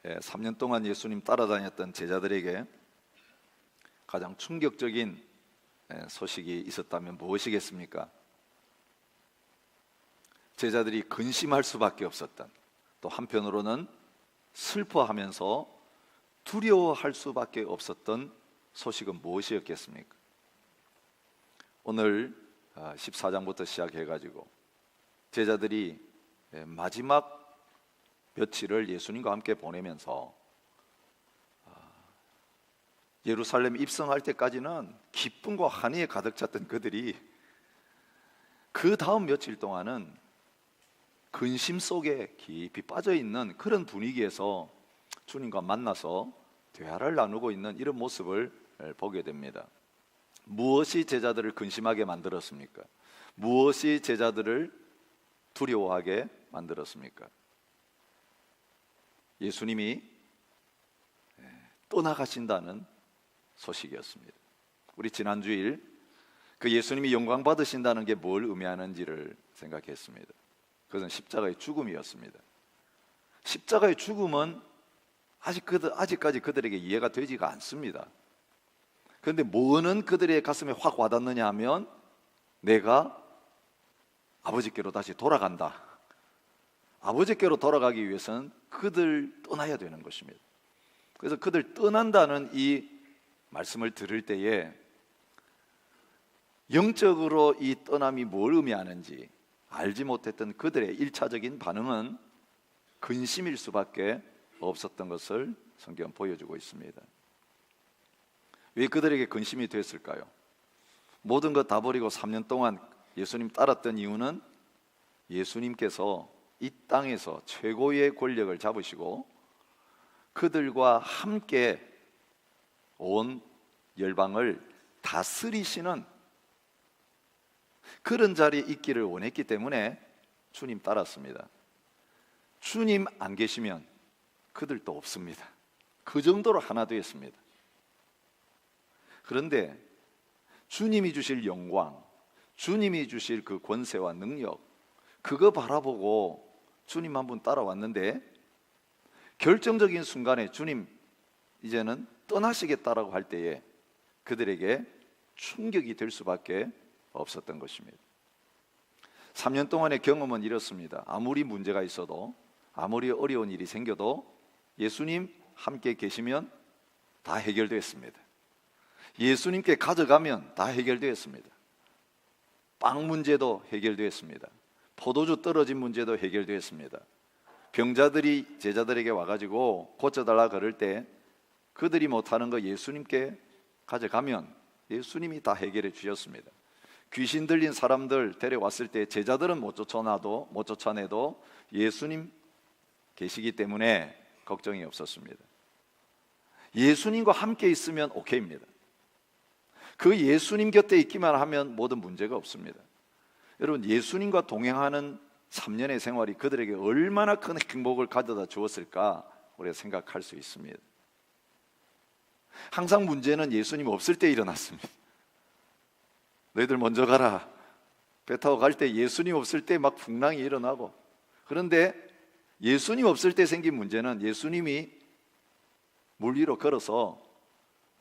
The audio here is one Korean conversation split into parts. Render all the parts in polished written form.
3년 동안 예수님 따라다녔던 제자들에게 가장 충격적인 소식이 있었다면 무엇이겠습니까? 제자들이 근심할 수밖에 없었던, 또 한편으로는 슬퍼하면서 두려워할 수밖에 없었던 소식은 무엇이었겠습니까? 오늘 14장부터 시작해가지고 제자들이 마지막 며칠을 예수님과 함께 보내면서 예루살렘 입성할 때까지는 기쁨과 환희에 가득 찼던 그들이 그 다음 며칠 동안은 근심 속에 깊이 빠져있는 그런 분위기에서 주님과 만나서 대화를 나누고 있는 이런 모습을 보게 됩니다. 무엇이 제자들을 근심하게 만들었습니까? 무엇이 제자들을 두려워하게 만들었습니까? 예수님이 떠나가신다는 소식이었습니다. 우리 지난주일 그 예수님이 영광 받으신다는 게 뭘 의미하는지를 생각했습니다. 그것은 십자가의 죽음이었습니다. 십자가의 죽음은 아직까지 그들에게 이해가 되지가 않습니다. 그런데 뭐는 그들의 가슴에 확 와닿느냐 하면 내가 아버지께로 다시 돌아간다. 아버지께로 돌아가기 위해서는 그들 떠나야 되는 것입니다. 그래서 그들 떠난다는 이 말씀을 들을 때에 영적으로 이 떠남이 뭘 의미하는지 알지 못했던 그들의 1차적인 반응은 근심일 수밖에 없었던 것을 성경은 보여주고 있습니다. 왜 그들에게 근심이 됐을까요? 모든 것 다 버리고 3년 동안 예수님 따랐던 이유는 예수님께서 이 땅에서 최고의 권력을 잡으시고 그들과 함께 온 열방을 다스리시는 그런 자리에 있기를 원했기 때문에 주님 따랐습니다. 주님 안 계시면 그들도 없습니다. 그 정도로 하나 되었습니다. 그런데 주님이 주실 영광, 주님이 주실 그 권세와 능력, 그거 바라보고 주님 한 분 따라왔는데 결정적인 순간에 주님 이제는 떠나시겠다라고 할 때에 그들에게 충격이 될 수밖에 없었던 것입니다. 3년 동안의 경험은 이렇습니다. 아무리 문제가 있어도, 아무리 어려운 일이 생겨도 예수님 함께 계시면 다 해결됐습니다. 예수님께 가져가면 다 해결되었습니다. 빵 문제도 해결되었습니다. 포도주 떨어진 문제도 해결되었습니다. 병자들이 제자들에게 와가지고 고쳐달라 그럴 때 그들이 못하는 거 예수님께 가져가면 예수님이 다 해결해 주셨습니다. 귀신 들린 사람들 데려왔을 때 제자들은 못 쫓아내도 예수님 계시기 때문에 걱정이 없었습니다. 예수님과 함께 있으면 오케이입니다. 그 예수님 곁에 있기만 하면 모든 문제가 없습니다. 여러분, 예수님과 동행하는 3년의 생활이 그들에게 얼마나 큰 행복을 가져다 주었을까 우리가 생각할 수 있습니다. 항상 문제는 예수님 없을 때 일어났습니다. 너희들 먼저 가라. 배 타고 갈 때 예수님 없을 때 막 풍랑이 일어나고, 그런데 예수님 없을 때 생긴 문제는 예수님이 물 위로 걸어서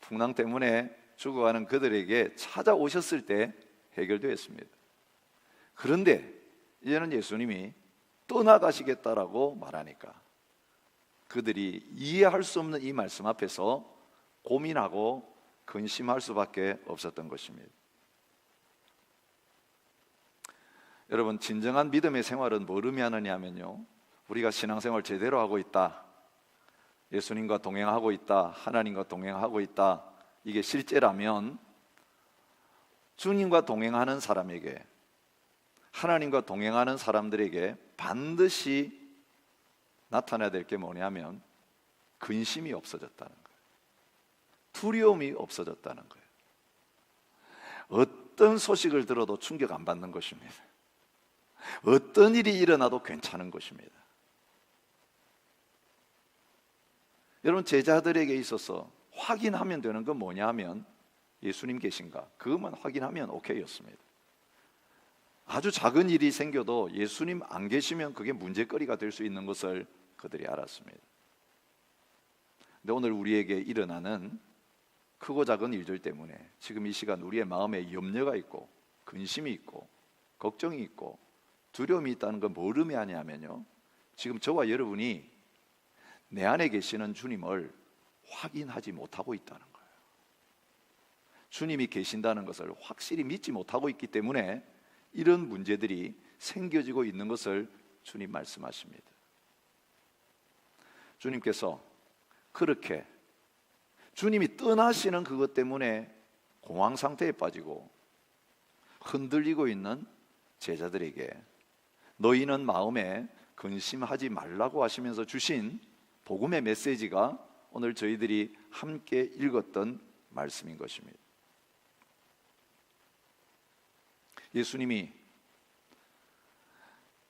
풍랑 때문에 죽어가는 그들에게 찾아오셨을 때 해결되었습니다. 그런데 이제는 예수님이 떠나가시겠다라고 말하니까 그들이 이해할 수 없는 이 말씀 앞에서 고민하고 근심할 수밖에 없었던 것입니다. 여러분, 진정한 믿음의 생활은 뭘 의미하느냐 하면요, 우리가 신앙생활 제대로 하고 있다, 예수님과 동행하고 있다, 하나님과 동행하고 있다, 이게 실제라면 주님과 동행하는 사람에게, 하나님과 동행하는 사람들에게 반드시 나타나야 될 게 뭐냐면 근심이 없어졌다는 거예요. 두려움이 없어졌다는 거예요. 어떤 소식을 들어도 충격 안 받는 것입니다. 어떤 일이 일어나도 괜찮은 것입니다. 여러분, 제자들에게 있어서 확인하면 되는 건 뭐냐 하면 예수님 계신가, 그것만 확인하면 오케이였습니다. 아주 작은 일이 생겨도 예수님 안 계시면 그게 문제거리가 될 수 있는 것을 그들이 알았습니다. 근데 오늘 우리에게 일어나는 크고 작은 일들 때문에 지금 이 시간 우리의 마음에 염려가 있고 근심이 있고 걱정이 있고 두려움이 있다는 건 뭘 의미하냐면요, 지금 저와 여러분이 내 안에 계시는 주님을 확인하지 못하고 있다는 거예요. 주님이 계신다는 것을 확실히 믿지 못하고 있기 때문에 이런 문제들이 생겨지고 있는 것을 주님 말씀하십니다. 주님께서 그렇게 주님이 떠나시는 그것 때문에 공황 상태에 빠지고 흔들리고 있는 제자들에게 너희는 마음에 근심하지 말라고 하시면서 주신 복음의 메시지가 오늘 저희들이 함께 읽었던 말씀인 것입니다. 예수님이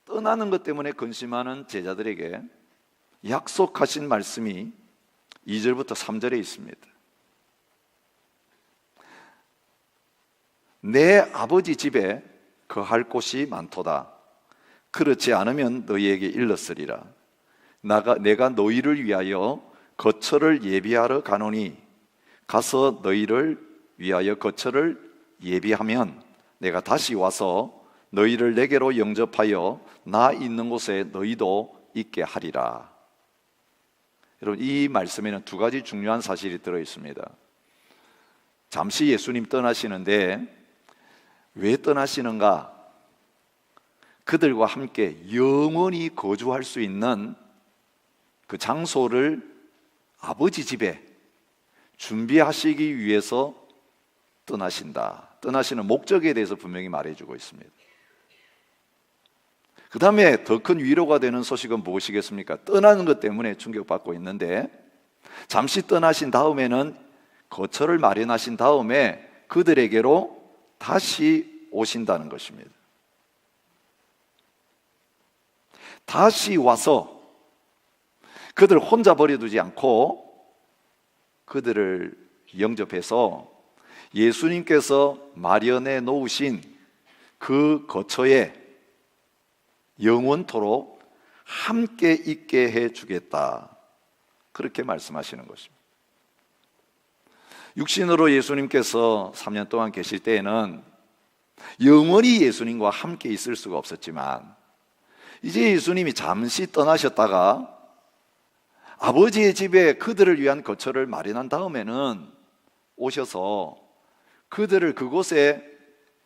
떠나는 것 때문에 근심하는 제자들에게 약속하신 말씀이 2절부터 3절에 있습니다. 내 아버지 집에 거할 곳이 많도다. 그렇지 않으면 너희에게 일렀으리라. 내가 너희를 위하여 거처를 예비하러 가노니 가서 너희를 위하여 거처를 예비하면 내가 다시 와서 너희를 내게로 영접하여 나 있는 곳에 너희도 있게 하리라. 여러분, 이 말씀에는 두 가지 중요한 사실이 들어 있습니다. 잠시 예수님 떠나시는데 왜 떠나시는가? 그들과 함께 영원히 거주할 수 있는 그 장소를 아버지 집에 준비하시기 위해서 떠나신다. 떠나시는 목적에 대해서 분명히 말해주고 있습니다. 그 다음에 더 큰 위로가 되는 소식은 무엇이겠습니까? 떠나는 것 때문에 충격받고 있는데 잠시 떠나신 다음에는 거처를 마련하신 다음에 그들에게로 다시 오신다는 것입니다. 다시 와서 그들을 혼자 버려두지 않고 그들을 영접해서 예수님께서 마련해 놓으신 그 거처에 영원토록 함께 있게 해주겠다, 그렇게 말씀하시는 것입니다. 육신으로 예수님께서 3년 동안 계실 때에는 영원히 예수님과 함께 있을 수가 없었지만 이제 예수님이 잠시 떠나셨다가 아버지의 집에 그들을 위한 거처를 마련한 다음에는 오셔서 그들을 그곳에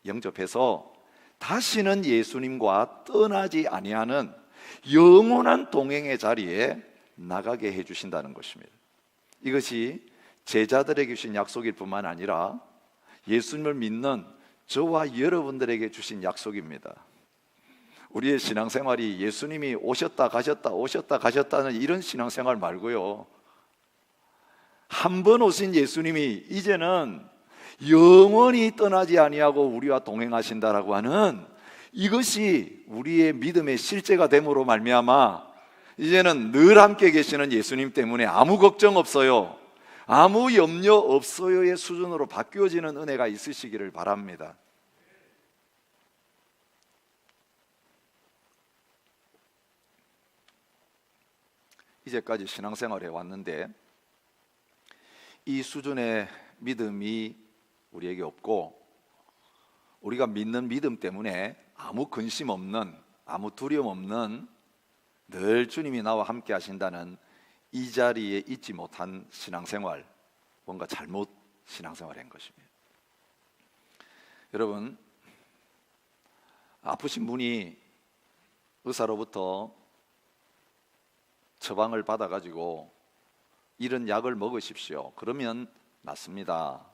영접해서 다시는 예수님과 떠나지 아니하는 영원한 동행의 자리에 나가게 해주신다는 것입니다. 이것이 제자들에게 주신 약속일 뿐만 아니라 예수님을 믿는 저와 여러분들에게 주신 약속입니다. 우리의 신앙생활이 예수님이 오셨다 가셨다 오셨다 가셨다는 이런 신앙생활 말고요, 한 번 오신 예수님이 이제는 영원히 떠나지 아니하고 우리와 동행하신다라고 하는 이것이 우리의 믿음의 실제가 됨으로 말미암아 이제는 늘 함께 계시는 예수님 때문에 아무 걱정 없어요, 아무 염려 없어요의 수준으로 바뀌어지는 은혜가 있으시기를 바랍니다. 이제까지 신앙생활에 왔는데 이 수준의 믿음이 우리에게 없고 우리가 믿는 믿음 때문에 아무 근심 없는, 아무 두려움 없는, 늘 주님이 나와 함께 하신다는 이 자리에 있지 못한 신앙생활, 뭔가 잘못 신앙생활한 것입니다. 여러분, 아프신 분이 의사로부터 처방을 받아가지고 이런 약을 먹으십시오, 그러면 낫습니다.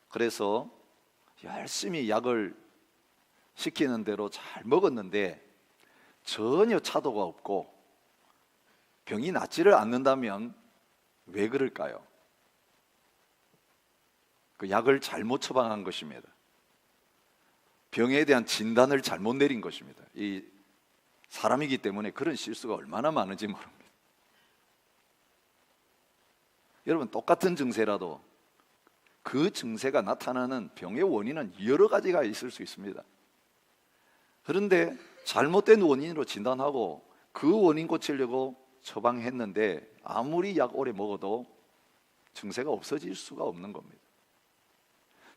그래서 열심히 약을 시키는 대로 잘 먹었는데 전혀 차도가 없고 병이 낫지를 않는다면 왜 그럴까요? 그 약을 잘못 처방한 것입니다. 병에 대한 진단을 잘못 내린 것입니다. 이 사람이기 때문에 그런 실수가 얼마나 많은지 모릅니다. 여러분, 똑같은 증세라도 그 증세가 나타나는 병의 원인은 여러 가지가 있을 수 있습니다. 그런데 잘못된 원인으로 진단하고 그 원인 고치려고 처방했는데 아무리 약 오래 먹어도 증세가 없어질 수가 없는 겁니다.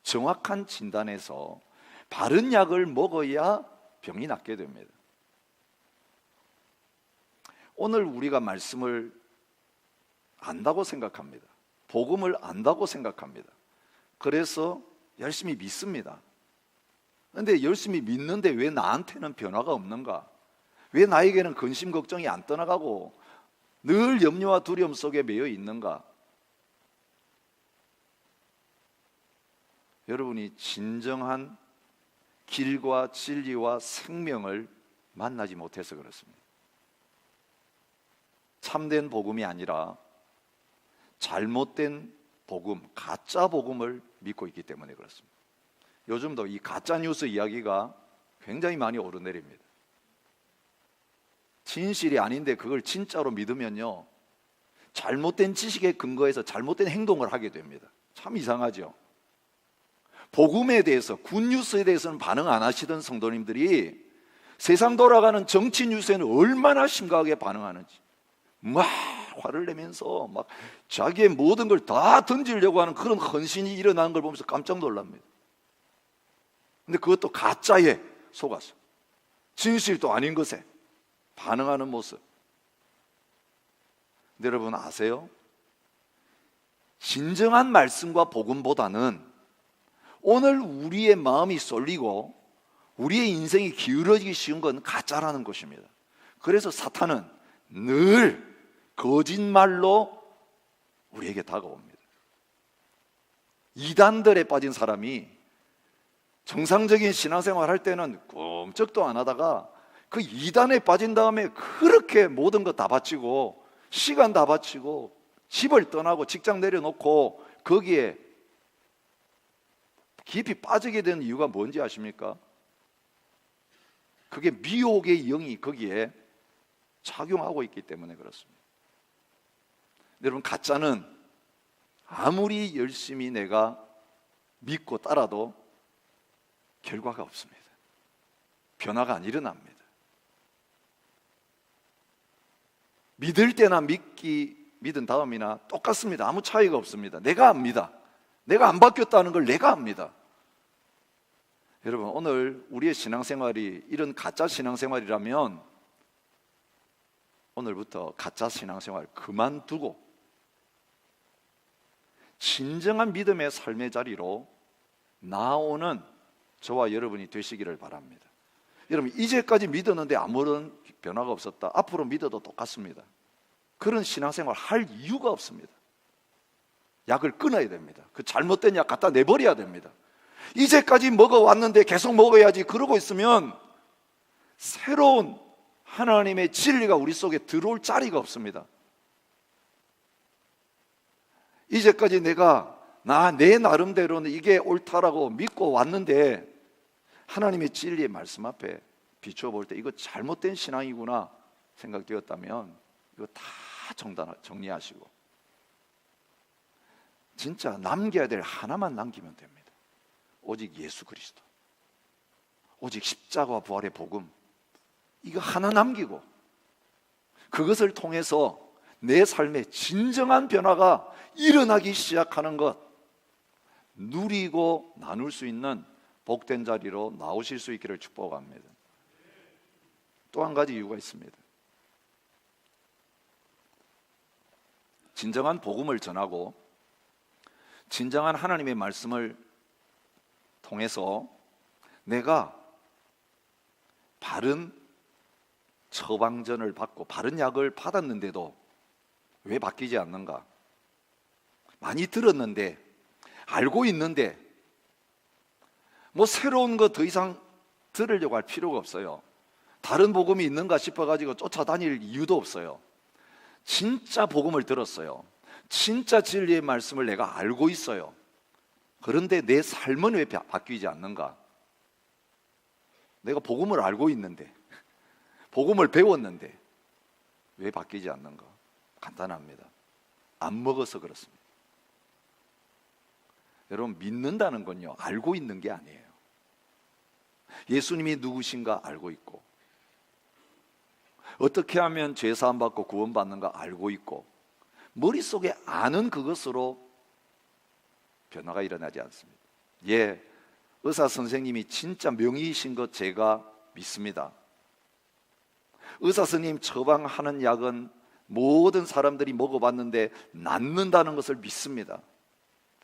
정확한 진단에서 바른 약을 먹어야 병이 낫게 됩니다. 오늘 우리가 말씀을 안다고 생각합니다. 복음을 안다고 생각합니다. 그래서 열심히 믿습니다. 그런데 열심히 믿는데 왜 나한테는 변화가 없는가? 왜 나에게는 근심 걱정이 안 떠나가고 늘 염려와 두려움 속에 매여 있는가? 여러분이 진정한 길과 진리와 생명을 만나지 못해서 그렇습니다. 참된 복음이 아니라 잘못된 복음, 가짜 복음을 믿고 있기 때문에 그렇습니다. 요즘도 이 가짜 뉴스 이야기가 굉장히 많이 오르내립니다. 진실이 아닌데 그걸 진짜로 믿으면요, 잘못된 지식에 근거해서 잘못된 행동을 하게 됩니다. 참 이상하죠. 복음에 대해서, 굿뉴스에 대해서는 반응 안 하시던 성도님들이 세상 돌아가는 정치 뉴스에는 얼마나 심각하게 반응하는지 막 화를 내면서 막 자기의 모든 걸 다 던지려고 하는 그런 헌신이 일어나는 걸 보면서 깜짝 놀랍니다. 근데 그것도 가짜에 속아서 진실도 아닌 것에 반응하는 모습. 근데 여러분 아세요? 진정한 말씀과 복음보다는 오늘 우리의 마음이 쏠리고 우리의 인생이 기울어지기 쉬운 건 가짜라는 것입니다. 그래서 사탄은 늘 거짓말로 우리에게 다가옵니다. 이단들에 빠진 사람이 정상적인 신앙생활 할 때는 꿈쩍도 안 하다가 그 이단에 빠진 다음에 그렇게 모든 거 다 바치고 시간 다 바치고 집을 떠나고 직장 내려놓고 거기에 깊이 빠지게 된 이유가 뭔지 아십니까? 그게 미혹의 영이 거기에 작용하고 있기 때문에 그렇습니다. 여러분 가짜는 아무리 열심히 내가 믿고 따라도 결과가 없습니다. 변화가 안 일어납니다. 믿을 때나 믿은 다음이나 똑같습니다. 아무 차이가 없습니다. 내가 압니다. 내가 안 바뀌었다는 걸 내가 압니다. 여러분 오늘 우리의 신앙생활이 이런 가짜 신앙생활이라면 오늘부터 가짜 신앙생활 그만두고 진정한 믿음의 삶의 자리로 나오는 저와 여러분이 되시기를 바랍니다. 여러분 이제까지 믿었는데 아무런 변화가 없었다. 앞으로 믿어도 똑같습니다. 그런 신앙생활 할 이유가 없습니다. 약을 끊어야 됩니다. 그 잘못된 약 갖다 내버려야 됩니다. 이제까지 먹어왔는데 계속 먹어야지 그러고 있으면 새로운 하나님의 진리가 우리 속에 들어올 자리가 없습니다. 이제까지 내가 내 나름대로는 이게 옳다라고 믿고 왔는데 하나님의 진리의 말씀 앞에 비춰볼 때 이거 잘못된 신앙이구나 생각되었다면 이거 다 정리하시고 진짜 남겨야 될 하나만 남기면 됩니다. 오직 예수 그리스도, 오직 십자가와 부활의 복음, 이거 하나 남기고 그것을 통해서 내 삶에 진정한 변화가 일어나기 시작하는 것, 누리고 나눌 수 있는 복된 자리로 나오실 수 있기를 축복합니다. 또 한 가지 이유가 있습니다. 진정한 복음을 전하고 진정한 하나님의 말씀을 통해서 내가 바른 처방전을 받고 바른 약을 받았는데도 왜 바뀌지 않는가? 많이 들었는데, 알고 있는데 뭐 새로운 거 더 이상 들으려고 할 필요가 없어요. 다른 복음이 있는가 싶어가지고 쫓아다닐 이유도 없어요. 진짜 복음을 들었어요. 진짜 진리의 말씀을 내가 알고 있어요. 그런데 내 삶은 왜 바뀌지 않는가? 내가 복음을 알고 있는데, 복음을 배웠는데 왜 바뀌지 않는가? 간단합니다. 안 먹어서 그렇습니다. 여러분 믿는다는 건요, 알고 있는 게 아니에요. 예수님이 누구신가 알고 있고, 어떻게 하면 죄 사함 받고 구원받는가 알고 있고, 머릿속에 아는 그것으로 변화가 일어나지 않습니다. 예, 의사 선생님이 진짜 명의이신 것 제가 믿습니다. 의사 선생님 처방하는 약은 모든 사람들이 먹어봤는데 낫는다는 것을 믿습니다.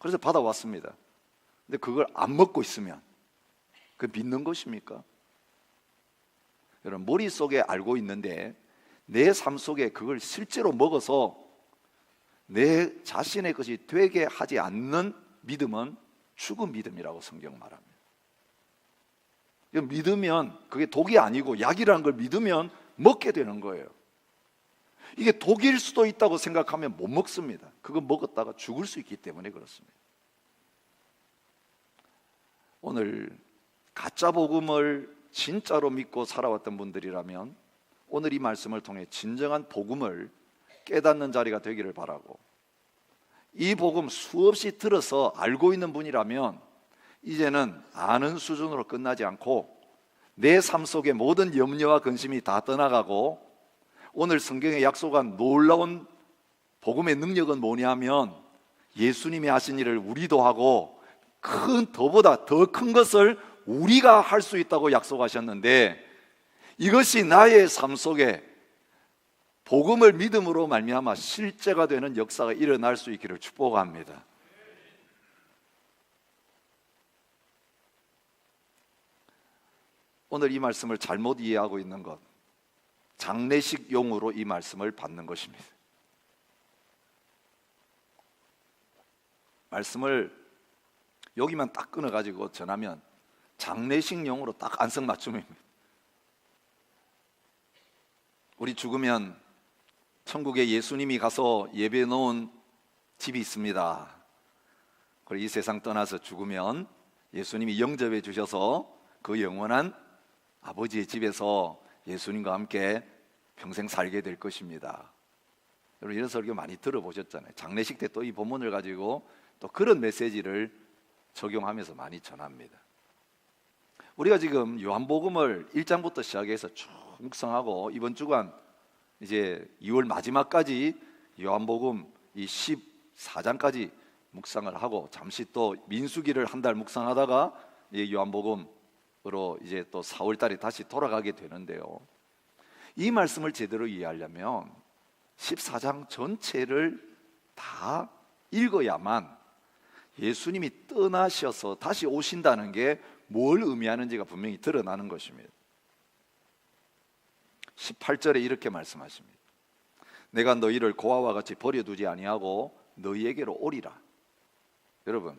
그래서 받아왔습니다. 근데 그걸 안 먹고 있으면 그 믿는 것입니까? 여러분, 머릿속에 알고 있는데 내 삶 속에 그걸 실제로 먹어서 내 자신의 것이 되게 하지 않는 믿음은 죽은 믿음이라고 성경 말합니다. 믿으면 그게 독이 아니고 약이라는 걸 믿으면 먹게 되는 거예요. 이게 독일 수도 있다고 생각하면 못 먹습니다. 그거 먹었다가 죽을 수 있기 때문에 그렇습니다. 오늘 가짜 복음을 진짜로 믿고 살아왔던 분들이라면 오늘 이 말씀을 통해 진정한 복음을 깨닫는 자리가 되기를 바라고, 이 복음 수없이 들어서 알고 있는 분이라면 이제는 아는 수준으로 끝나지 않고 내 삶 속의 모든 염려와 근심이 다 떠나가고, 오늘 성경에 약속한 놀라운 복음의 능력은 뭐냐면 예수님이 하신 일을 우리도 하고 더보다 더 큰 것을 우리가 할 수 있다고 약속하셨는데, 이것이 나의 삶 속에 복음을 믿음으로 말미암아 실제가 되는 역사가 일어날 수 있기를 축복합니다. 오늘 이 말씀을 잘못 이해하고 있는 것, 장례식용으로 이 말씀을 받는 것입니다. 말씀을 여기만 딱 끊어가지고 전하면 장례식용으로 딱 안성맞춤입니다. 우리 죽으면 천국에 예수님이 가서 예배 놓은 집이 있습니다. 그리고 이 세상 떠나서 죽으면 예수님이 영접해 주셔서 그 영원한 아버지의 집에서 예수님과 함께 평생 살게 될 것입니다. 여러분, 이런 설교 많이 들어보셨잖아요. 장례식 때 또 이 본문을 가지고 또 그런 메시지를 적용하면서 많이 전합니다. 우리가 지금 요한복음을 1장부터 시작해서 쭉 묵상하고, 이번 주간 이제 2월 마지막까지 요한복음 이 14장까지 묵상을 하고, 잠시 또 민수기를 한 달 묵상하다가 요한복음으로 이제 또 4월 달에 다시 돌아가게 되는데요, 이 말씀을 제대로 이해하려면 14장 전체를 다 읽어야만 예수님이 떠나셔서 다시 오신다는 게 뭘 의미하는지가 분명히 드러나는 것입니다. 18절에 이렇게 말씀하십니다. 내가 너희를 고아와 같이 버려두지 아니하고 너희에게로 오리라. 여러분,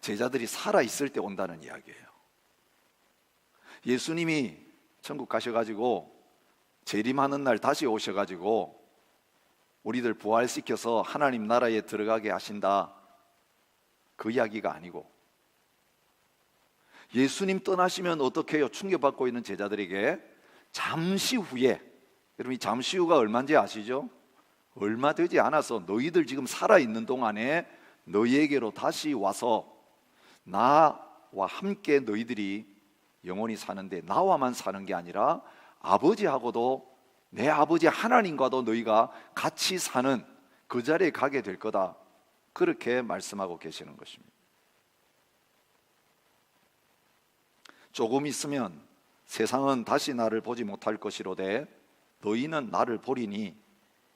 제자들이 살아있을 때 온다는 이야기예요. 예수님이 천국 가셔가지고 재림하는 날 다시 오셔가지고 우리들 부활시켜서 하나님 나라에 들어가게 하신다, 그 이야기가 아니고, 예수님 떠나시면 어떻게 해요? 충격받고 있는 제자들에게 잠시 후에, 여러분 이 잠시 후가 얼마인지 아시죠? 얼마 되지 않아서 너희들 지금 살아있는 동안에 너희에게로 다시 와서 나와 함께 너희들이 영원히 사는데, 나와만 사는 게 아니라 아버지하고도, 내 아버지 하나님과도 너희가 같이 사는 그 자리에 가게 될 거다, 그렇게 말씀하고 계시는 것입니다. 조금 있으면 세상은 다시 나를 보지 못할 것이로되 너희는 나를 보리니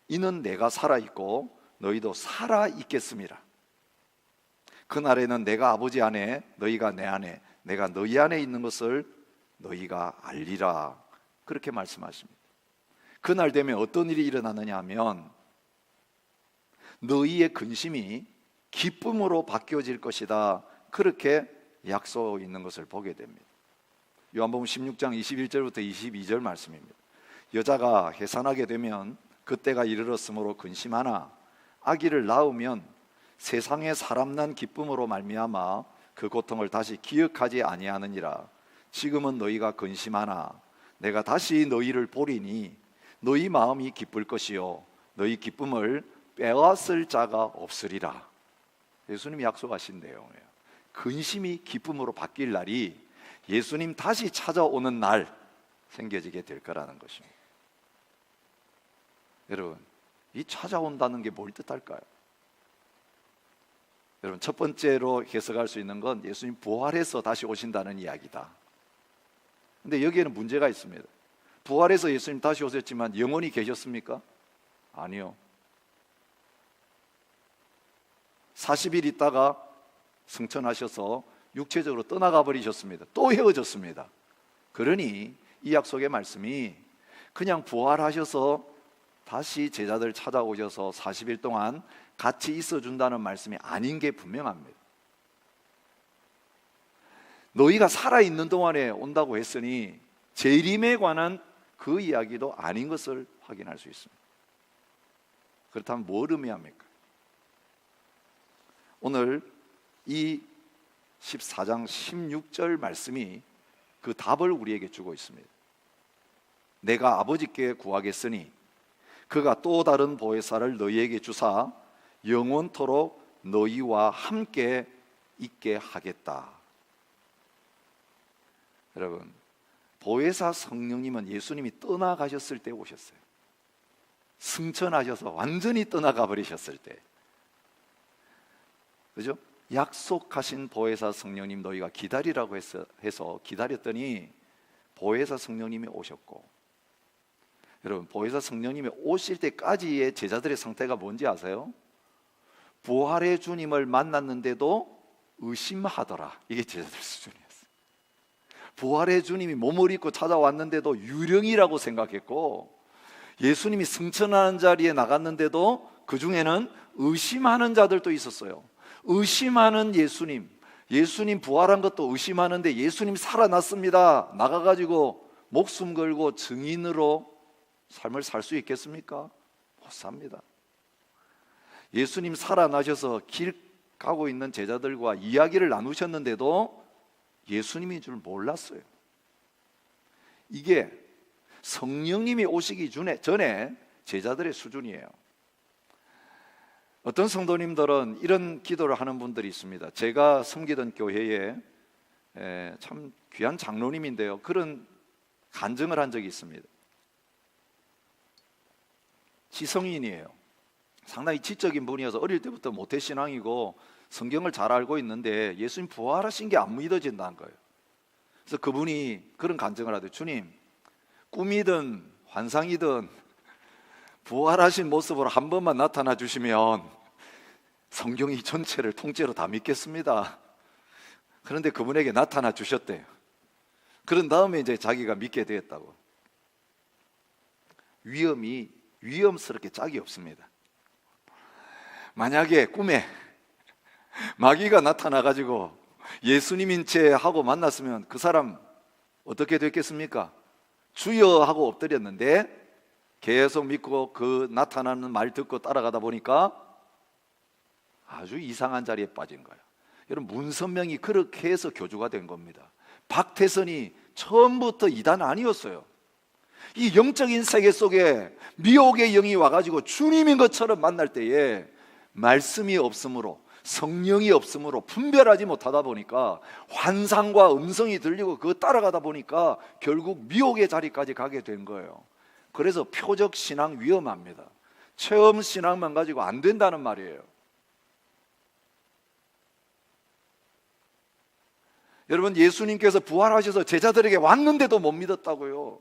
이는 내가 살아있고 너희도 살아있겠음이라. 그날에는 내가 아버지 안에 너희가 내 안에, 내가 너희 안에 있는 것을 너희가 알리라, 그렇게 말씀하십니다. 그날 되면 어떤 일이 일어나느냐 하면 너희의 근심이 기쁨으로 바뀌어질 것이다, 그렇게 약속 있는 것을 보게 됩니다. 요한복음 16장 21절부터 22절 말씀입니다. 여자가 해산하게 되면 그때가 이르렀으므로 근심하나 아기를 낳으면 세상에 사람 난 기쁨으로 말미암아 그 고통을 다시 기억하지 아니하느니라. 지금은 너희가 근심하나 내가 다시 너희를 보리니 너희 마음이 기쁠 것이요 너희 기쁨을 빼앗을 자가 없으리라. 예수님이 약속하신 내용이에요. 근심이 기쁨으로 바뀔 날이 예수님 다시 찾아오는 날 생겨지게 될 거라는 것입니다. 여러분, 이 찾아온다는 게 뭘 뜻할까요? 여러분, 첫 번째로 해석할 수 있는 건 예수님 부활해서 다시 오신다는 이야기다. 근데 여기에는 문제가 있습니다. 부활해서 예수님 다시 오셨지만 영원히 계셨습니까? 아니요. 40일 있다가 승천하셔서 육체적으로 떠나가 버리셨습니다. 또 헤어졌습니다. 그러니 이 약속의 말씀이 그냥 부활하셔서 다시 제자들 찾아오셔서 40일 동안 같이 있어준다는 말씀이 아닌 게 분명합니다. 너희가 살아있는 동안에 온다고 했으니 재림에 관한 그 이야기도 아닌 것을 확인할 수 있습니다. 그렇다면 뭘 의미합니까? 오늘 이 14장 16절 말씀이 그 답을 우리에게 주고 있습니다. 내가 아버지께 구하겠으니 그가 또 다른 보혜사를 너희에게 주사 영원토록 너희와 함께 있게 하겠다. 여러분, 보혜사 성령님은 예수님이 떠나가셨을 때 오셨어요. 승천하셔서 완전히 떠나가 버리셨을 때, 그죠? 약속하신 보혜사 성령님 너희가 기다리라고 해서 기다렸더니 보혜사 성령님이 오셨고, 여러분, 보혜사 성령님이 오실 때까지의 제자들의 상태가 뭔지 아세요? 부활의 주님을 만났는데도 의심하더라. 이게 제자들 수준이었어요. 부활의 주님이 몸을 입고 찾아왔는데도 유령이라고 생각했고, 예수님이 승천하는 자리에 나갔는데도 그 중에는 의심하는 자들도 있었어요. 의심하는 예수님 부활한 것도 의심하는데 예수님 살아났습니다. 나가가지고 목숨 걸고 증인으로 삶을 살 수 있겠습니까? 못 삽니다. 예수님 살아나셔서 길 가고 있는 제자들과 이야기를 나누셨는데도 예수님인 줄 몰랐어요. 이게 성령님이 오시기 전에 제자들의 수준이에요. 어떤 성도님들은 이런 기도를 하는 분들이 있습니다. 제가 섬기던 교회에 참 귀한 장로님인데요, 그런 간증을 한 적이 있습니다. 지성인이에요. 상당히 지적인 분이어서 어릴 때부터 모태신앙이고 성경을 잘 알고 있는데 예수님 부활하신 게 안 믿어진다는 거예요. 그래서 그분이 그런 간증을 하대요. 주님, 꿈이든 환상이든 부활하신 모습으로 한 번만 나타나 주시면 성경이 전체를 통째로 다 믿겠습니다. 그런데 그분에게 나타나 주셨대요. 그런 다음에 이제 자기가 믿게 되었다고. 위험이 위험스럽게 짝이 없습니다. 만약에 꿈에 마귀가 나타나가지고 예수님인 채 하고 만났으면 그 사람 어떻게 됐겠습니까? 주여 하고 엎드렸는데 계속 믿고 그 나타나는 말 듣고 따라가다 보니까 아주 이상한 자리에 빠진 거예요. 여러분, 문선명이 그렇게 해서 교주가 된 겁니다. 박태선이 처음부터 이단 아니었어요. 이 영적인 세계 속에 미혹의 영이 와가지고 주님인 것처럼 만날 때에 말씀이 없으므로, 성령이 없으므로 분별하지 못하다 보니까 환상과 음성이 들리고 그거 따라가다 보니까 결국 미혹의 자리까지 가게 된 거예요. 그래서 표적 신앙 위험합니다. 체험 신앙만 가지고 안 된다는 말이에요. 여러분, 예수님께서 부활하셔서 제자들에게 왔는데도 못 믿었다고요.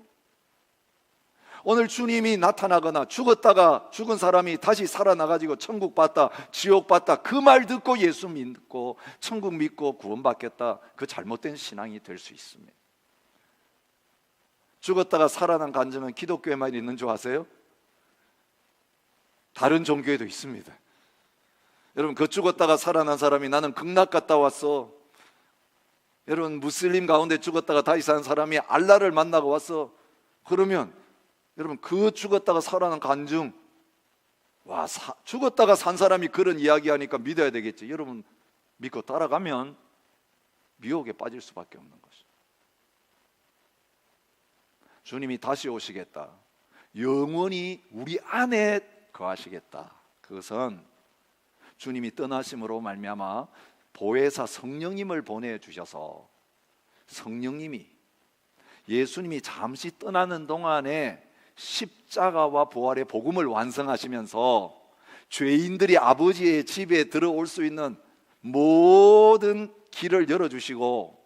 오늘 주님이 나타나거나 죽었다가 죽은 사람이 다시 살아나가지고 천국 봤다, 지옥 봤다, 그 말 듣고 예수 믿고 천국 믿고 구원받겠다, 그 잘못된 신앙이 될 수 있습니다. 죽었다가 살아난 간증은 기독교에만 있는 줄 아세요? 다른 종교에도 있습니다. 여러분, 그 죽었다가 살아난 사람이 나는 극락 갔다 왔어, 여러분 무슬림 가운데 죽었다가 다시 산 사람이 알라를 만나고 왔어, 그러면 여러분 그 죽었다가 살아난 간증, 와, 죽었다가 산 사람이 그런 이야기하니까 믿어야 되겠지. 여러분 믿고 따라가면 미혹에 빠질 수밖에 없는 것이죠. 주님이 다시 오시겠다, 영원히 우리 안에 거하시겠다. 그것은 주님이 떠나심으로 말미암아 보혜사 성령님을 보내주셔서 성령님이 예수님이 잠시 떠나는 동안에 십자가와 부활의 복음을 완성하시면서 죄인들이 아버지의 집에 들어올 수 있는 모든 길을 열어주시고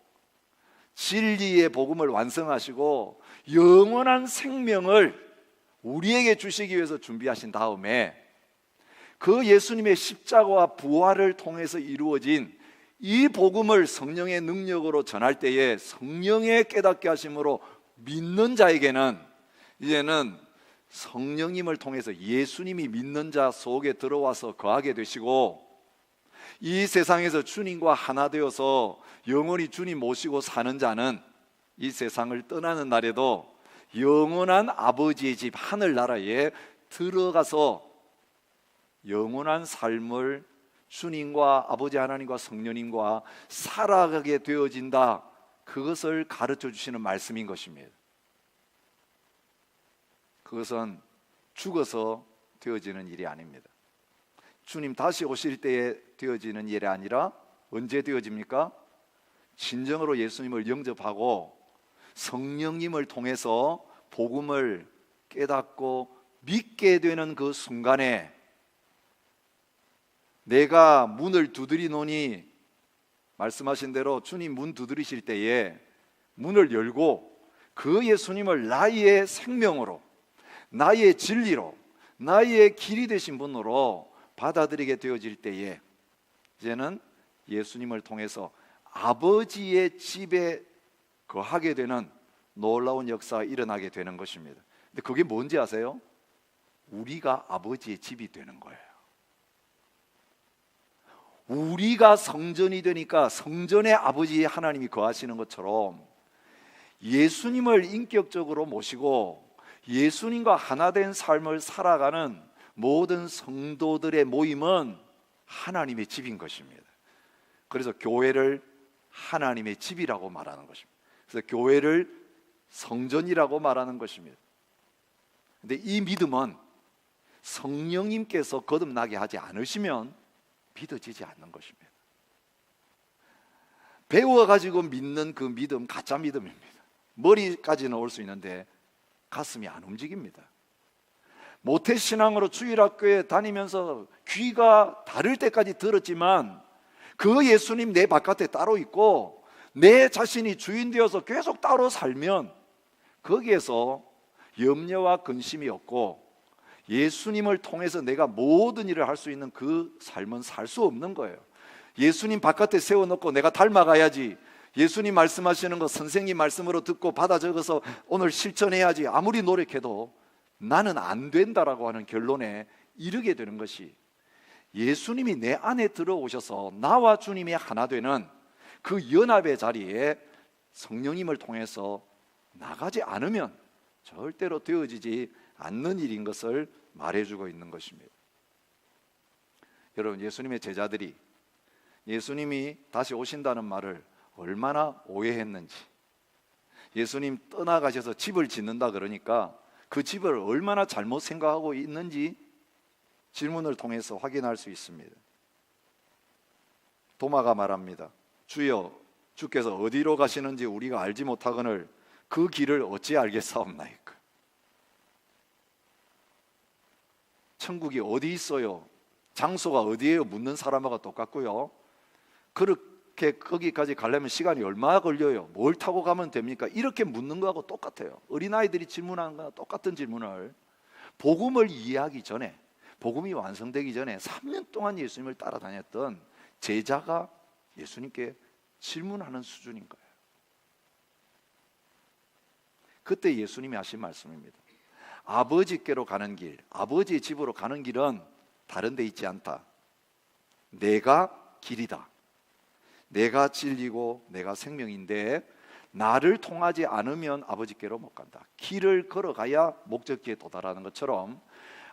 진리의 복음을 완성하시고 영원한 생명을 우리에게 주시기 위해서 준비하신 다음에 그 예수님의 십자가와 부활을 통해서 이루어진 이 복음을 성령의 능력으로 전할 때에 성령의 깨닫게 하심으로 믿는 자에게는 이제는 성령님을 통해서 예수님이 믿는 자 속에 들어와서 거하게 되시고 이 세상에서 주님과 하나 되어서 영원히 주님 모시고 사는 자는 이 세상을 떠나는 날에도 영원한 아버지의 집 하늘나라에 들어가서 영원한 삶을 주님과 아버지 하나님과 성령님과 살아가게 되어진다. 그것을 가르쳐 주시는 말씀인 것입니다. 그것은 죽어서 되어지는 일이 아닙니다. 주님 다시 오실 때에 되어지는 일이 아니라 언제 되어집니까? 진정으로 예수님을 영접하고 성령님을 통해서 복음을 깨닫고 믿게 되는 그 순간에 내가 문을 두드리노니 말씀하신 대로 주님 문 두드리실 때에 문을 열고 그 예수님을 나의 생명으로, 나의 진리로, 나의 길이 되신 분으로 받아들이게 되어질 때에 이제는 예수님을 통해서 아버지의 집에 거하게 되는 놀라운 역사가 일어나게 되는 것입니다. 근데 그게 뭔지 아세요? 우리가 아버지의 집이 되는 거예요. 우리가 성전이 되니까 성전에 아버지 하나님이 거하시는 것처럼 예수님을 인격적으로 모시고 예수님과 하나 된 삶을 살아가는 모든 성도들의 모임은 하나님의 집인 것입니다. 그래서 교회를 하나님의 집이라고 말하는 것입니다. 그래서 교회를 성전이라고 말하는 것입니다. 근데 이 믿음은 성령님께서 거듭나게 하지 않으시면 믿어지지 않는 것입니다. 배워가지고 믿는 그 믿음, 가짜 믿음입니다. 머리까지는 올 수 있는데 가슴이 안 움직입니다. 모태신앙으로 주일학교에 다니면서 귀가 다를 때까지 들었지만 그 예수님 내 바깥에 따로 있고 내 자신이 주인 되어서 계속 따로 살면 거기에서 염려와 근심이 없고 예수님을 통해서 내가 모든 일을 할 수 있는 그 삶은 살 수 없는 거예요. 예수님 바깥에 세워놓고 내가 닮아가야지, 예수님 말씀하시는 거 선생님 말씀으로 듣고 받아 적어서 오늘 실천해야지 아무리 노력해도 나는 안 된다라고 하는 결론에 이르게 되는 것이, 예수님이 내 안에 들어오셔서 나와 주님이 하나 되는 그 연합의 자리에 성령님을 통해서 나가지 않으면 절대로 되어지지 않는 일인 것을 말해주고 있는 것입니다. 여러분, 예수님의 제자들이 예수님이 다시 오신다는 말을 얼마나 오해했는지, 예수님 떠나가셔서 집을 짓는다 그러니까 그 집을 얼마나 잘못 생각하고 있는지 질문을 통해서 확인할 수 있습니다. 도마가 말합니다. 주여, 주께서 어디로 가시는지 우리가 알지 못하거늘 그 길을 어찌 알겠사옵나이까. 천국이 어디 있어요? 장소가 어디예요? 묻는 사람하고 똑같고요. 그렇게 거기까지 가려면 시간이 얼마나 걸려요? 뭘 타고 가면 됩니까? 이렇게 묻는 거하고 똑같아요. 어린아이들이 질문하는 거나 똑같은 질문을 복음을 이해하기 전에, 복음이 완성되기 전에 3년 동안 예수님을 따라다녔던 제자가 예수님께 질문하는 수준인 거예요. 그때 예수님이 하신 말씀입니다. 아버지께로 가는 길, 아버지의 집으로 가는 길은 다른 데 있지 않다. 내가 길이다. 내가 진리고 내가 생명인데 나를 통하지 않으면 아버지께로 못 간다. 길을 걸어가야 목적지에 도달하는 것처럼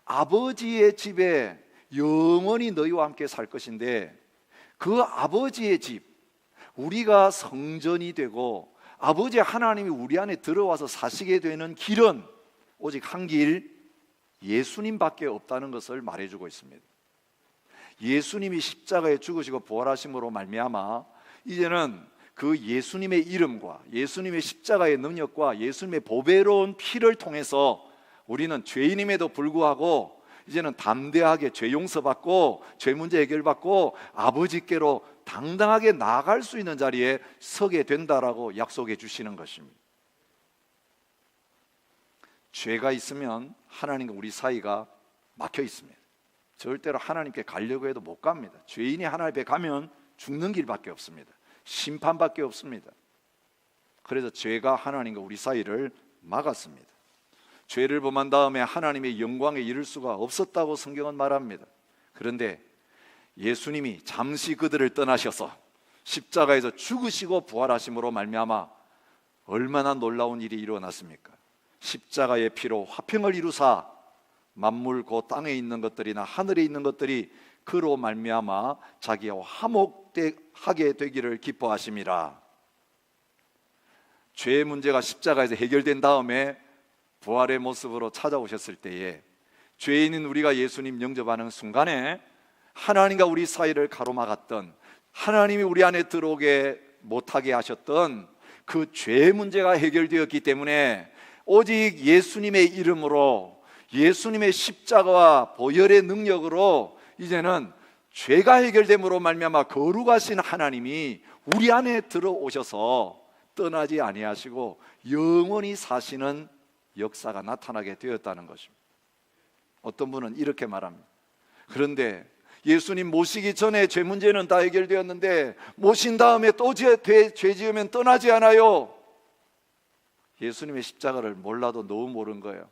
아버지의 집에 영원히 너희와 함께 살 것인데 그 아버지의 집, 우리가 성전이 되고 아버지 하나님이 우리 안에 들어와서 사시게 되는 길은 오직 한 길, 예수님밖에 없다는 것을 말해주고 있습니다. 예수님이 십자가에 죽으시고 부활하심으로 말미암아 이제는 그 예수님의 이름과 예수님의 십자가의 능력과 예수님의 보배로운 피를 통해서 우리는 죄인임에도 불구하고 이제는 담대하게 죄 용서받고 죄 문제 해결받고 아버지께로 당당하게 나아갈 수 있는 자리에 서게 된다라고 약속해 주시는 것입니다. 죄가 있으면 하나님과 우리 사이가 막혀 있습니다. 절대로 하나님께 가려고 해도 못 갑니다. 죄인이 하나님 앞에 가면 죽는 길밖에 없습니다. 심판밖에 없습니다. 그래서 죄가 하나님과 우리 사이를 막았습니다. 죄를 범한 다음에 하나님의 영광에 이를 수가 없었다고 성경은 말합니다. 그런데 예수님이 잠시 그들을 떠나셔서 십자가에서 죽으시고 부활하심으로 말미암아 얼마나 놀라운 일이 일어났습니까? 십자가의 피로 화평을 이루사 만물 곧 땅에 있는 것들이나 하늘에 있는 것들이 그로 말미암아 자기와 화목하게 되기를 기뻐하심이라. 죄의 문제가 십자가에서 해결된 다음에 부활의 모습으로 찾아오셨을 때에 죄인인 우리가 예수님 영접하는 순간에 하나님과 우리 사이를 가로막았던, 하나님이 우리 안에 들어오게 못하게 하셨던 그 죄의 문제가 해결되었기 때문에 오직 예수님의 이름으로, 예수님의 십자가와 보혈의 능력으로 이제는 죄가 해결됨으로 말미암아 거룩하신 하나님이 우리 안에 들어오셔서 떠나지 아니하시고 영원히 사시는 역사가 나타나게 되었다는 것입니다. 어떤 분은 이렇게 말합니다. 그런데 예수님 모시기 전에 죄 문제는 다 해결되었는데 모신 다음에 또 죄 지으면 떠나지 않아요. 예수님의 십자가를 몰라도 너무 모르는 거예요.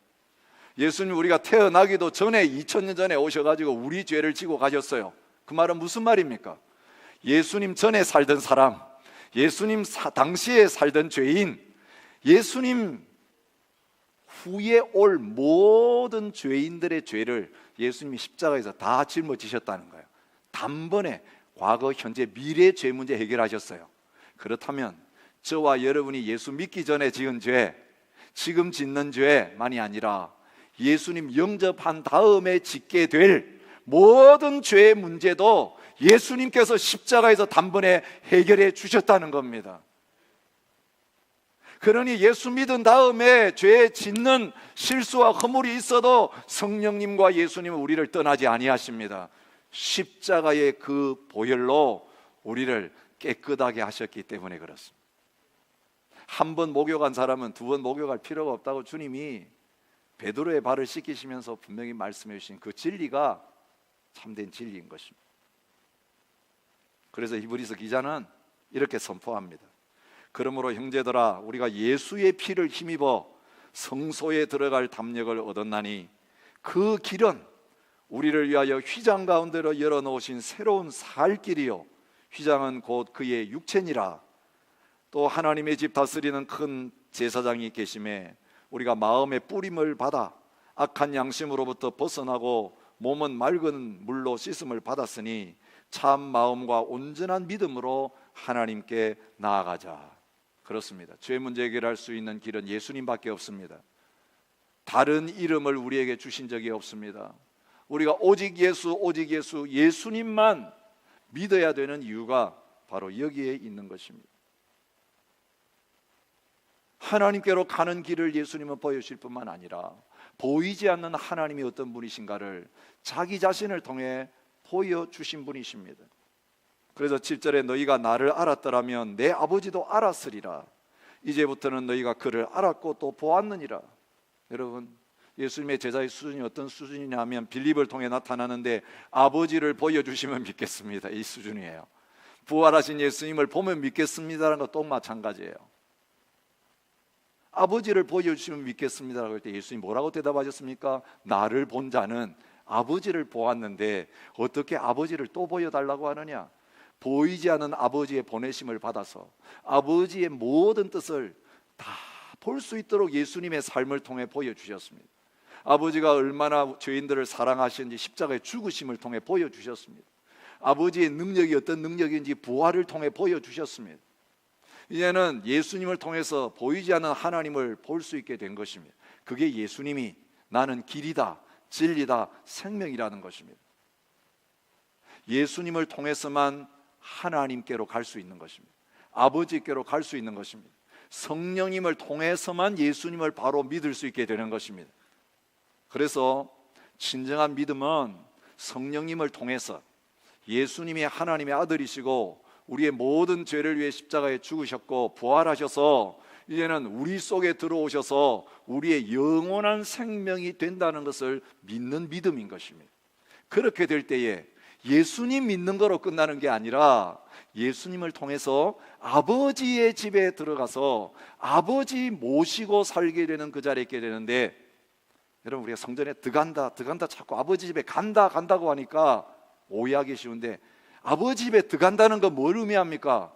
예수님 우리가 태어나기도 전에 2000년 전에 오셔가지고 우리 죄를 지고 가셨어요. 그 말은 무슨 말입니까? 예수님 전에 살던 사람, 예수님 당시에 살던 죄인, 예수님 후에 올 모든 죄인들의 죄를 예수님이 십자가에서 다 짊어지셨다는 거예요. 단번에 과거, 현재, 미래 죄 문제 해결하셨어요. 그렇다면 저와 여러분이 예수 믿기 전에 지은 죄, 지금 짓는 죄만이 아니라 예수님 영접한 다음에 짓게 될 모든 죄의 문제도 예수님께서 십자가에서 단번에 해결해 주셨다는 겁니다. 그러니 예수 믿은 다음에 죄 짓는 실수와 허물이 있어도 성령님과 예수님은 우리를 떠나지 아니하십니다. 십자가의 그 보혈로 우리를 깨끗하게 하셨기 때문에 그렇습니다. 한 번 목욕한 사람은 두 번 목욕할 필요가 없다고 주님이 베드로의 발을 씻기시면서 분명히 말씀해 주신 그 진리가 참된 진리인 것입니다. 그래서 히브리서 기자는 이렇게 선포합니다. 그러므로 형제들아 우리가 예수의 피를 힘입어 성소에 들어갈 담력을 얻었나니 그 길은 우리를 위하여 휘장 가운데로 열어놓으신 새로운 살 길이요 휘장은 곧 그의 육체니라. 또 하나님의 집 다스리는 큰 제사장이 계심에 우리가 마음의 뿌림을 받아 악한 양심으로부터 벗어나고 몸은 맑은 물로 씻음을 받았으니 참 마음과 온전한 믿음으로 하나님께 나아가자. 그렇습니다. 죄 문제 해결할 수 있는 길은 예수님밖에 없습니다. 다른 이름을 우리에게 주신 적이 없습니다. 우리가 오직 예수, 오직 예수, 예수님만 믿어야 되는 이유가 바로 여기에 있는 것입니다. 하나님께로 가는 길을 예수님은 보여주실 뿐만 아니라 보이지 않는 하나님이 어떤 분이신가를 자기 자신을 통해 보여주신 분이십니다. 그래서 7절에 너희가 나를 알았더라면 내 아버지도 알았으리라. 이제부터는 너희가 그를 알았고 또 보았느니라. 여러분, 예수님의 제자의 수준이 어떤 수준이냐면 빌립을 통해 나타나는데 아버지를 보여주시면 믿겠습니다. 이 수준이에요. 부활하신 예수님을 보면 믿겠습니다라는 것도 마찬가지예요. 아버지를 보여주시면 믿겠습니다라고 할 때 예수님이 뭐라고 대답하셨습니까? 나를 본 자는 아버지를 보았는데 어떻게 아버지를 또 보여달라고 하느냐? 보이지 않는 아버지의 보내심을 받아서 아버지의 모든 뜻을 다 볼 수 있도록 예수님의 삶을 통해 보여주셨습니다. 아버지가 얼마나 죄인들을 사랑하시는지 십자가의 죽으심을 통해 보여주셨습니다. 아버지의 능력이 어떤 능력인지 부활을 통해 보여주셨습니다. 이제는 예수님을 통해서 보이지 않는 하나님을 볼 수 있게 된 것입니다. 그게 예수님이 나는 길이다, 진리다, 생명이라는 것입니다. 예수님을 통해서만 하나님께로 갈 수 있는 것입니다. 아버지께로 갈 수 있는 것입니다. 성령님을 통해서만 예수님을 바로 믿을 수 있게 되는 것입니다. 그래서 진정한 믿음은 성령님을 통해서 예수님이 하나님의 아들이시고 우리의 모든 죄를 위해 십자가에 죽으셨고 부활하셔서 이제는 우리 속에 들어오셔서 우리의 영원한 생명이 된다는 것을 믿는 믿음인 것입니다. 그렇게 될 때에 예수님 믿는 거로 끝나는 게 아니라 예수님을 통해서 아버지의 집에 들어가서 아버지 모시고 살게 되는 그 자리에 있게 되는데, 여러분 우리가 성전에 들어간다 자꾸 아버지 집에 간다고 하니까 오해하기 쉬운데, 아버지 집에 들어간다는 건 뭘 의미합니까?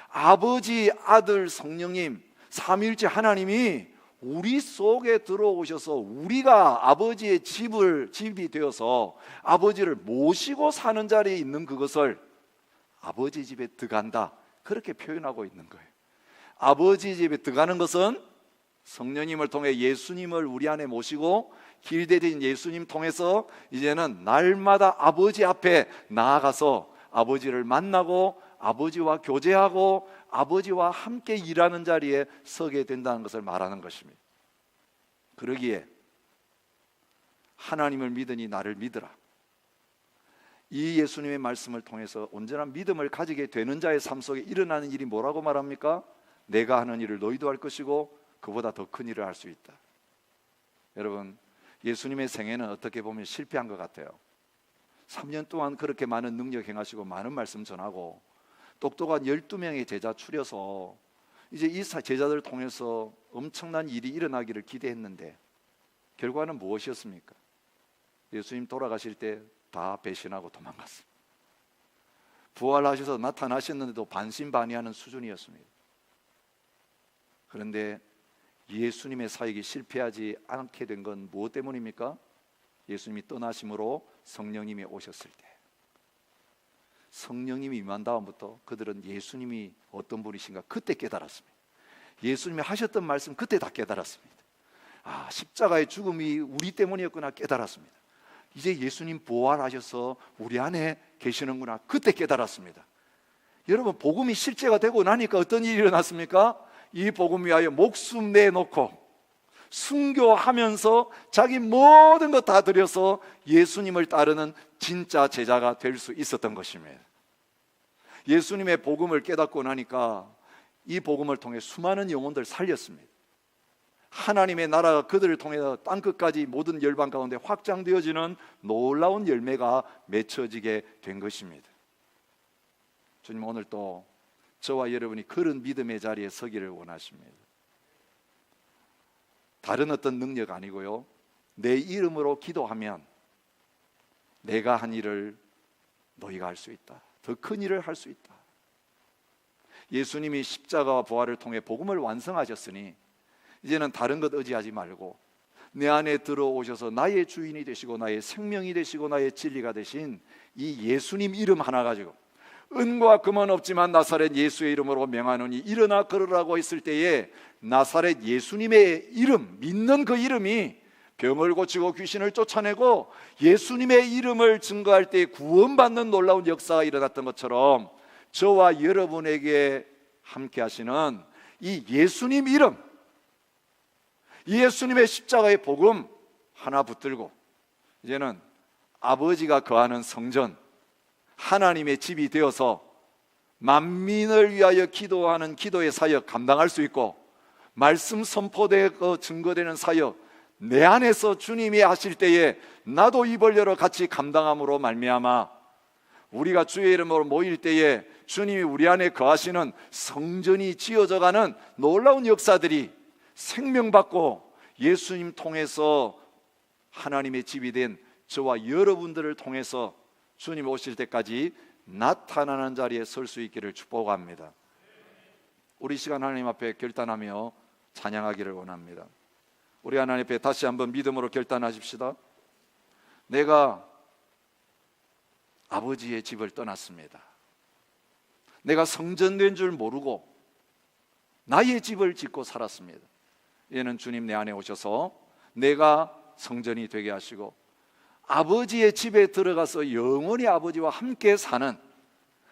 아버지, 아들, 성령님 삼위일체 하나님이 우리 속에 들어오셔서 우리가 아버지의 집이 되어서 아버지를 모시고 사는 자리에 있는 그것을 아버지 집에 들어간다, 그렇게 표현하고 있는 거예요. 아버지 집에 들어가는 것은 성령님을 통해 예수님을 우리 안에 모시고 길대진 예수님 통해서 이제는 날마다 아버지 앞에 나아가서 아버지를 만나고 아버지와 교제하고 아버지와 함께 일하는 자리에 서게 된다는 것을 말하는 것입니다. 그러기에 하나님을 믿으니 나를 믿으라, 이 예수님의 말씀을 통해서 온전한 믿음을 가지게 되는 자의 삶 속에 일어나는 일이 뭐라고 말합니까? 내가 하는 일을 너희도 할 것이고 그보다 더 큰 일을 할 수 있다. 여러분, 예수님의 생애는 어떻게 보면 실패한 것 같아요. 3년 동안 그렇게 많은 능력 행하시고 많은 말씀 전하고 똑똑한 12명의 제자 추려서 이제 이 제자들을 통해서 엄청난 일이 일어나기를 기대했는데 결과는 무엇이었습니까? 예수님 돌아가실 때 다 배신하고 도망갔습니다. 부활하셔서 나타나셨는데도 반신반의하는 수준이었습니다. 그런데 예수님의 사역이 실패하지 않게 된 건 무엇 때문입니까? 예수님이 떠나심으로 성령님이 오셨을 때, 성령님이 임한 다음부터 그들은 예수님이 어떤 분이신가 그때 깨달았습니다. 예수님이 하셨던 말씀 그때 다 깨달았습니다. 아, 십자가의 죽음이 우리 때문이었구나 깨달았습니다. 이제 예수님 부활하셔서 우리 안에 계시는구나 그때 깨달았습니다. 여러분, 복음이 실제가 되고 나니까 어떤 일이 일어났습니까? 이 복음 위하여 목숨 내놓고 순교하면서 자기 모든 것 다 들여서 예수님을 따르는 진짜 제자가 될 수 있었던 것입니다. 예수님의 복음을 깨닫고 나니까 이 복음을 통해 수많은 영혼들 살렸습니다. 하나님의 나라가 그들을 통해서 땅끝까지 모든 열방 가운데 확장되어지는 놀라운 열매가 맺혀지게 된 것입니다. 주님, 오늘 또 저와 여러분이 그런 믿음의 자리에 서기를 원하십니다. 다른 어떤 능력 아니고요, 내 이름으로 기도하면 내가 한 일을 너희가 할 수 있다, 더 큰 일을 할 수 있다. 예수님이 십자가와 부활을 통해 복음을 완성하셨으니 이제는 다른 것 의지하지 말고 내 안에 들어오셔서 나의 주인이 되시고 나의 생명이 되시고 나의 진리가 되신 이 예수님 이름 하나 가지고 은과 금은 없지만 나사렛 예수의 이름으로 명하노니 일어나 걸으라고 했을 때에 나사렛 예수님의 이름, 믿는 그 이름이 병을 고치고 귀신을 쫓아내고 예수님의 이름을 증거할 때 구원받는 놀라운 역사가 일어났던 것처럼 저와 여러분에게 함께 하시는 이 예수님 이름, 이 예수님의 십자가의 복음 하나 붙들고 이제는 아버지가 거하는 성전, 하나님의 집이 되어서 만민을 위하여 기도하는 기도의 사역 감당할 수 있고, 말씀 선포되고 증거되는 사역 내 안에서 주님이 하실 때에 나도 입을 열어 같이 감당함으로 말미암아 우리가 주의 이름으로 모일 때에 주님이 우리 안에 거하시는 성전이 지어져가는 놀라운 역사들이 생명받고 예수님 통해서 하나님의 집이 된 저와 여러분들을 통해서 주님 오실 때까지 나타나는 자리에 설 수 있기를 축복합니다. 우리 시간 하나님 앞에 결단하며 찬양하기를 원합니다. 우리 하나님 앞에 다시 한번 믿음으로 결단하십시다. 내가 아버지의 집을 떠났습니다. 내가 성전된 줄 모르고 나의 집을 짓고 살았습니다. 이제는 주님 내 안에 오셔서 내가 성전이 되게 하시고 아버지의 집에 들어가서 영원히 아버지와 함께 사는,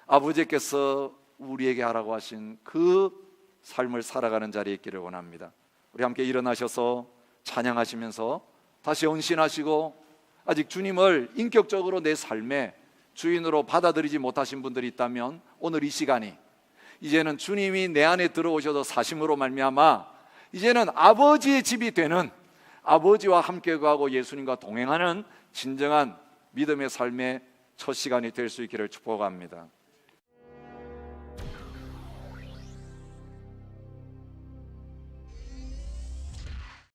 아버지께서 우리에게 하라고 하신 그 삶을 살아가는 자리에 있기를 원합니다. 우리 함께 일어나셔서 찬양하시면서 다시 헌신하시고 아직 주님을 인격적으로 내 삶의 주인으로 받아들이지 못하신 분들이 있다면 오늘 이 시간이 이제는 주님이 내 안에 들어오셔서 사심으로 말미암아 이제는 아버지의 집이 되는, 아버지와 함께 가고 예수님과 동행하는 진정한 믿음의 삶의 첫 시간이 될 수 있기를 축복합니다.